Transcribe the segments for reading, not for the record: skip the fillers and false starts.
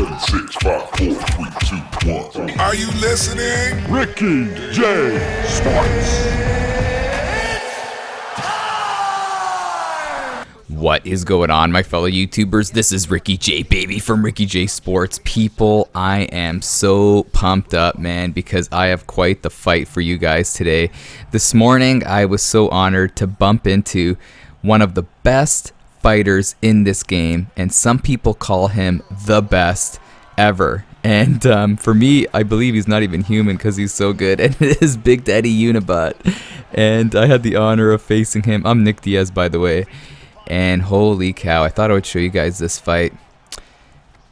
7, 6, 5, 4, 3, 2, 1. Are you listening? Ricky J. Sports. What is going on, my fellow YouTubers? This is Ricky J, baby, from Ricky J Sports. People, I am so pumped up, man, because I have quite the fight for you guys today. This morning, I was so honored to bump into one of the best fighters in this game, and some people call him the best ever. And for me, I believe he's not even human because he's so good, and it is Big Daddy Unibot. And I had the honor of facing him. I'm Nick Diaz, by the way. And holy cow, I thought I would show you guys this fight.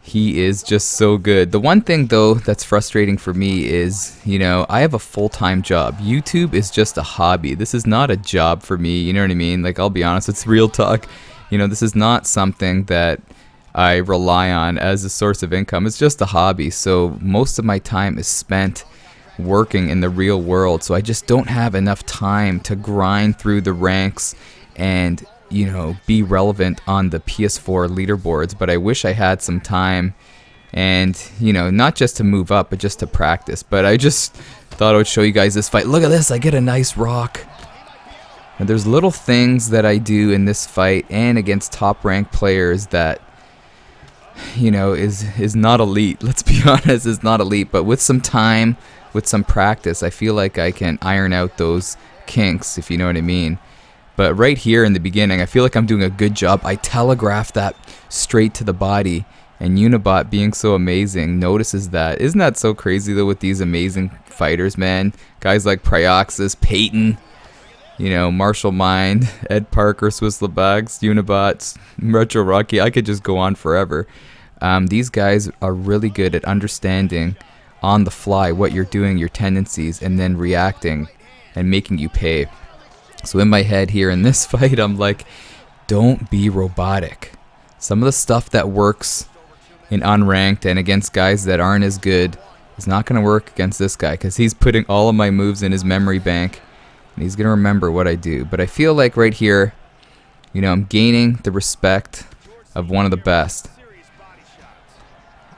He is just so good. The one thing, though, that's frustrating for me is, I have a full-time job. YouTube is just a hobby. This is not a job for me, you know what I mean? Like, I'll be honest, it's real talk. This is not something that I rely on as a source of income. It's just a hobby. So most of my time is spent working in the real world. So I just don't have enough time to grind through the ranks and be relevant on the PS4 leaderboards, but I wish I had some time and, not just to move up, but just to practice. But I just thought I would show you guys this fight. Look at this, I get a nice rock. And there's little things that I do in this fight and against top ranked players that, is not elite. Let's be honest, is not elite, but with some time, with some practice, I feel like I can iron out those kinks, if you know what I mean. But right here in the beginning, I feel like I'm doing a good job. I telegraphed that straight to the body. And Unibot, being so amazing, notices that. Isn't that so crazy, though, with these amazing fighters, man? Guys like Prioxis, Peyton, Marshall Mind, Ed Parker, Swiss Lebags, Unibots, Retro Rocky. I could just go on forever. These guys are really good at understanding on the fly what you're doing, your tendencies, and then reacting and making you pay. So in my head here in this fight, I'm like, don't be robotic. Some of the stuff that works in unranked and against guys that aren't as good is not going to work against this guy because he's putting all of my moves in his memory bank and he's going to remember what I do. But I feel like right here, I'm gaining the respect of one of the best.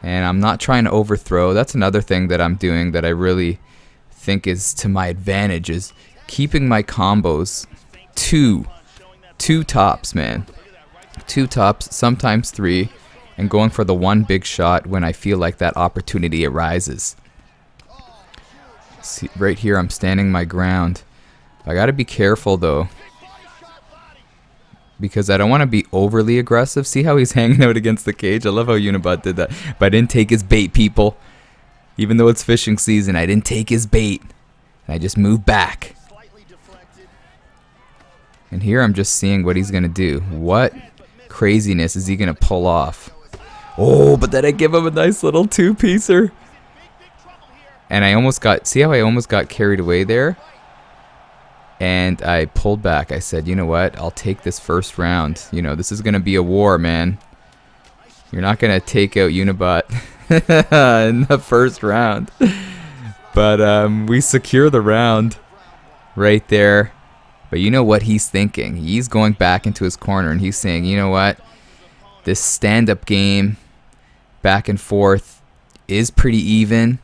And I'm not trying to overthrow. That's another thing that I'm doing that I really think is to my advantage is keeping my combos two tops, man. 2 tops, sometimes 3, and going for the one big shot when I feel like that opportunity arises. See, right here, I'm standing my ground. I gotta be careful, though, because I don't want to be overly aggressive. See how he's hanging out against the cage? I love how Unibot did that. But I didn't take his bait, people. Even though it's fishing season, I didn't take his bait. I just moved back. And here I'm just seeing what he's going to do. What craziness is he going to pull off? Oh, but then I give him a nice little 2-piecer. And I almost got, see how I almost got carried away there? And I pulled back. I said, you know what? I'll take this first round. This is going to be a war, man. You're not going to take out Unibot in the first round. But we secure the round right there. But you know what he's thinking? He's going back into his corner and he's saying, you know what? This stand-up game, back and forth, is pretty even.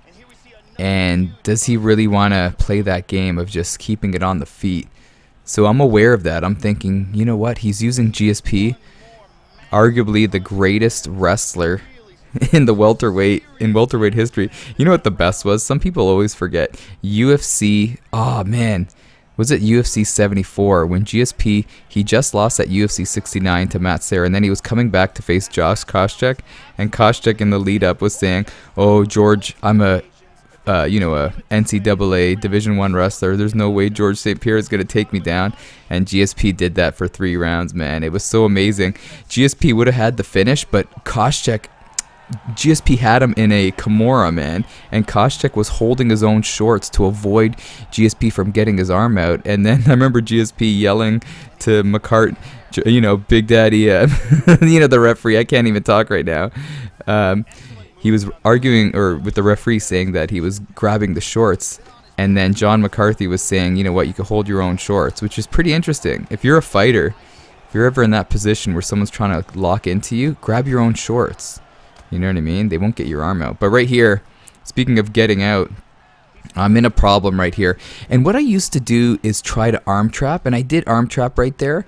And does he really want to play that game of just keeping it on the feet? So I'm aware of that. I'm thinking, you know what? He's using GSP, arguably the greatest wrestler in the welterweight history. You know what the best was? Some people always forget. UFC, oh man. Was it UFC 74 when GSP, he just lost at UFC 69 to Matt Serra, and then he was coming back to face Josh Koscheck, and Koscheck in the lead up was saying, oh, George, I'm a NCAA Division I wrestler. There's no way George St. Pierre is going to take me down. And GSP did that for 3 rounds, man. It was so amazing. GSP would have had the finish, but GSP had him in a Kimura, man, and Koscheck was holding his own shorts to avoid GSP from getting his arm out. And then I remember GSP yelling to McCart, Big Daddy, the referee. I can't even talk right now. He was arguing with the referee, saying that he was grabbing the shorts, and then John McCarthy was saying, you know what, you can hold your own shorts, which is pretty interesting. If you're a fighter, if you're ever in that position where someone's trying to lock into you, grab your own shorts. You know what I mean? They won't get your arm out. But right here, speaking of getting out, I'm in a problem right here. And what I used to do is try to arm trap, and I did arm trap right there.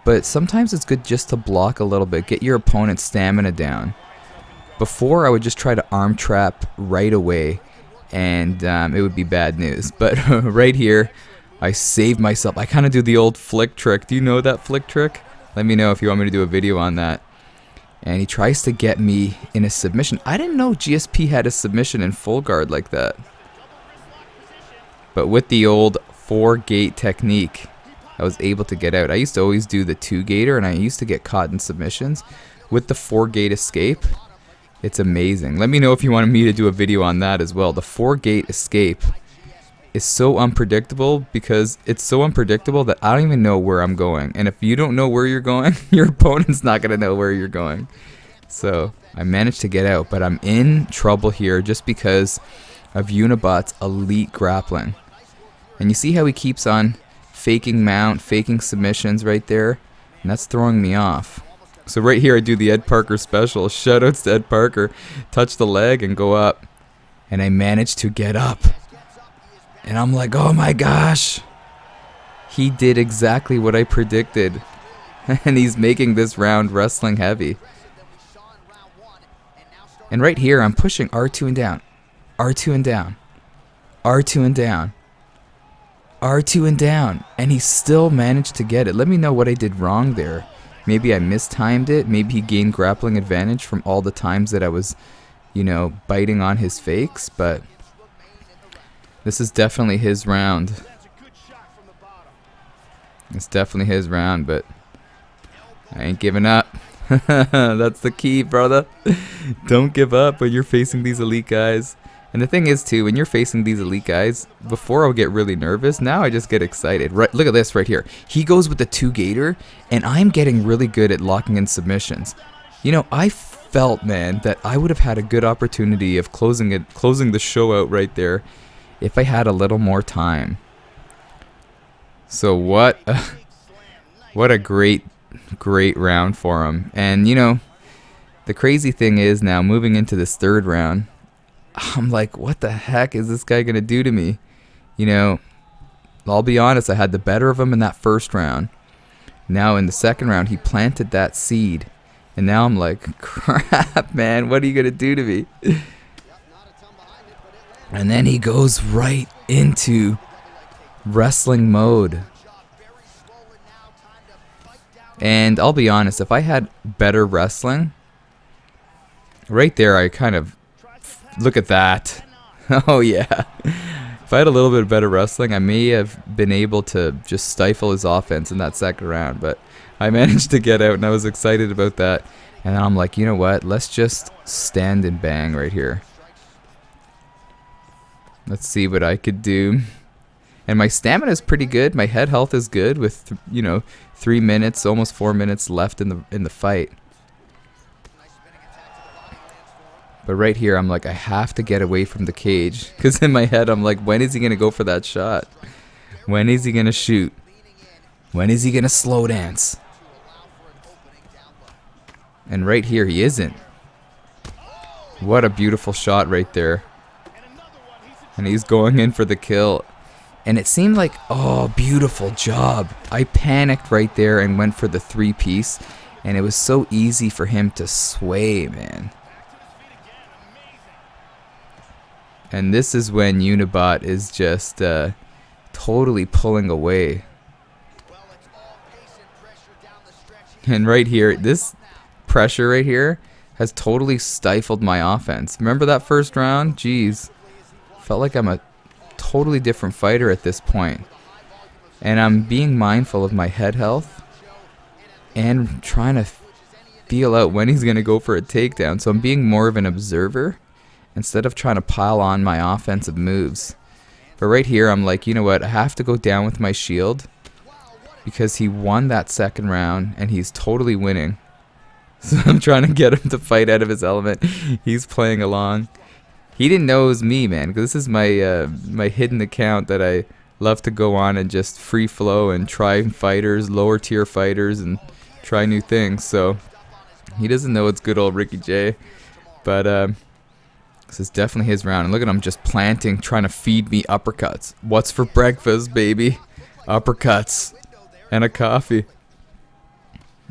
But sometimes it's good just to block a little bit, get your opponent's stamina down. Before, I would just try to arm trap right away, and it would be bad news. But right here, I saved myself. I kind of do the old flick trick. Do you know that flick trick? Let me know if you want me to do a video on that. And he tries to get me in a submission. I didn't know GSP had a submission in full guard like that. But with the old 4-gate technique, I was able to get out. I used to always do the 2-gater, and I used to get caught in submissions. With the 4-gate escape, it's amazing. Let me know if you wanted me to do a video on that as well. The 4-gate escape is so unpredictable, because it's so unpredictable that I don't even know where I'm going. And if you don't know where you're going, your opponent's not going to know where you're going. So I managed to get out, but I'm in trouble here just because of Unibot's elite grappling. And you see how he keeps on faking mount, faking submissions right there? And that's throwing me off. So right here I do the Ed Parker special. Shoutouts to Ed Parker. Touch the leg and go up. And I managed to get up. And I'm like, oh my gosh. He did exactly what I predicted. And he's making this round wrestling heavy. And right here I'm pushing R2 and down. R2 and down. R2 and down. R2 and down. And he still managed to get it. Let me know what I did wrong there. Maybe I mistimed it. Maybe he gained grappling advantage from all the times that I was, you know, biting on his fakes. But this is definitely his round. It's definitely his round, but I ain't giving up. That's the key, brother. Don't give up when you're facing these elite guys. And the thing is, too, when you're facing these elite guys, before I'll get really nervous, now I just get excited. Right, look at this right here. He goes with the 2-gater, and I'm getting really good at locking in submissions. You know, I felt, man, that I would have had a good opportunity of closing the show out right there if I had a little more time. So what a great round for him. And, you know, the crazy thing is now, moving into this third round, I'm like, what the heck is this guy going to do to me? You know, I'll be honest, I had the better of him in that first round. Now in the second round, he planted that seed. And now I'm like, crap, man, what are you going to do to me? And then he goes right into wrestling mode. And I'll be honest, if I had better wrestling, right there I kind of, look at that. Oh yeah. If I had a little bit better wrestling, I may have been able to just stifle his offense in that second round. But I managed to get out, and I was excited about that. And then I'm like, you know what? Let's just stand and bang right here. Let's see what I could do. And my stamina is pretty good. My head health is good with, you know, 3 minutes, almost 4 minutes left in the fight. But right here, I'm like, I have to get away from the cage. Because in my head, I'm like, when is he going to go for that shot? When is he going to shoot? When is he going to slow dance? And right here, he isn't. What a beautiful shot right there. And he's going in for the kill. And it seemed like, oh, beautiful job. I panicked right there and went for the 3-piece. And it was so easy for him to sway, man. And this is when Unibot is just totally pulling away. And right here, this pressure right here has totally stifled my offense. Remember that first round? Jeez. Felt like I'm a totally different fighter at this point. And I'm being mindful of my head health and trying to feel out when he's going to go for a takedown. So I'm being more of an observer instead of trying to pile on my offensive moves. But right here, I'm like, you know what? I have to go down with my shield because he won that second round and he's totally winning. So I'm trying to get him to fight out of his element. He's playing along. He didn't know it was me, man, because this is my my hidden account that I love to go on and just free flow and try fighters, lower tier fighters, and try new things. So he doesn't know it's good old Ricky J. But this is definitely his round. And look at him just planting, trying to feed me uppercuts. What's for breakfast, baby? Uppercuts and a coffee.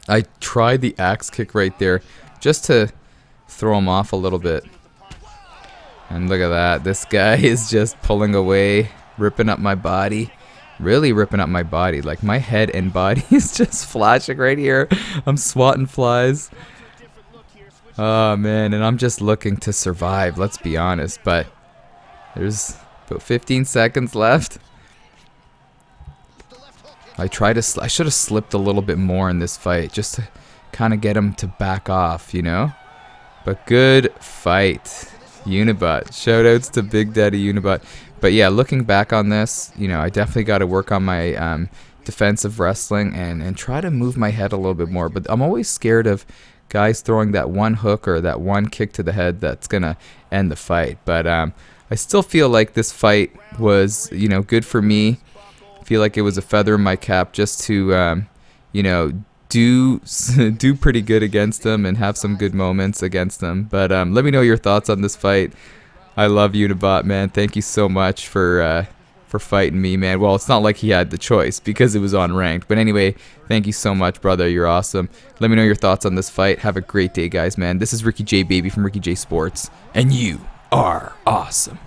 I tried the axe kick right there just to throw him off a little bit. And look at that. This guy is just pulling away, ripping up my body. Really ripping up my body. Like, my head and body is just flashing right here. I'm swatting flies. Oh, man. And I'm just looking to survive, let's be honest. But there's about 15 seconds left. I should have slipped a little bit more in this fight just to kind of get him to back off, you know? But good fight. Unibot. Shoutouts to Big Daddy Unibot. But yeah, looking back on this, you know, I definitely got to work on my defensive wrestling and try to move my head a little bit more. But I'm always scared of guys throwing that one hook or that one kick to the head that's going to end the fight. But I still feel like this fight was, you know, good for me. I feel like it was a feather in my cap just to, you know, do pretty good against them and have some good moments against them. But let me know your thoughts on this fight. I love Unibot, man. Thank you so much for fighting me, man. Well, it's not like he had the choice because it was on ranked. But anyway, thank you so much, brother. You're awesome. Let me know your thoughts on this fight. Have a great day, guys, man. This is Ricky J, baby, from Ricky J Sports. And you are awesome.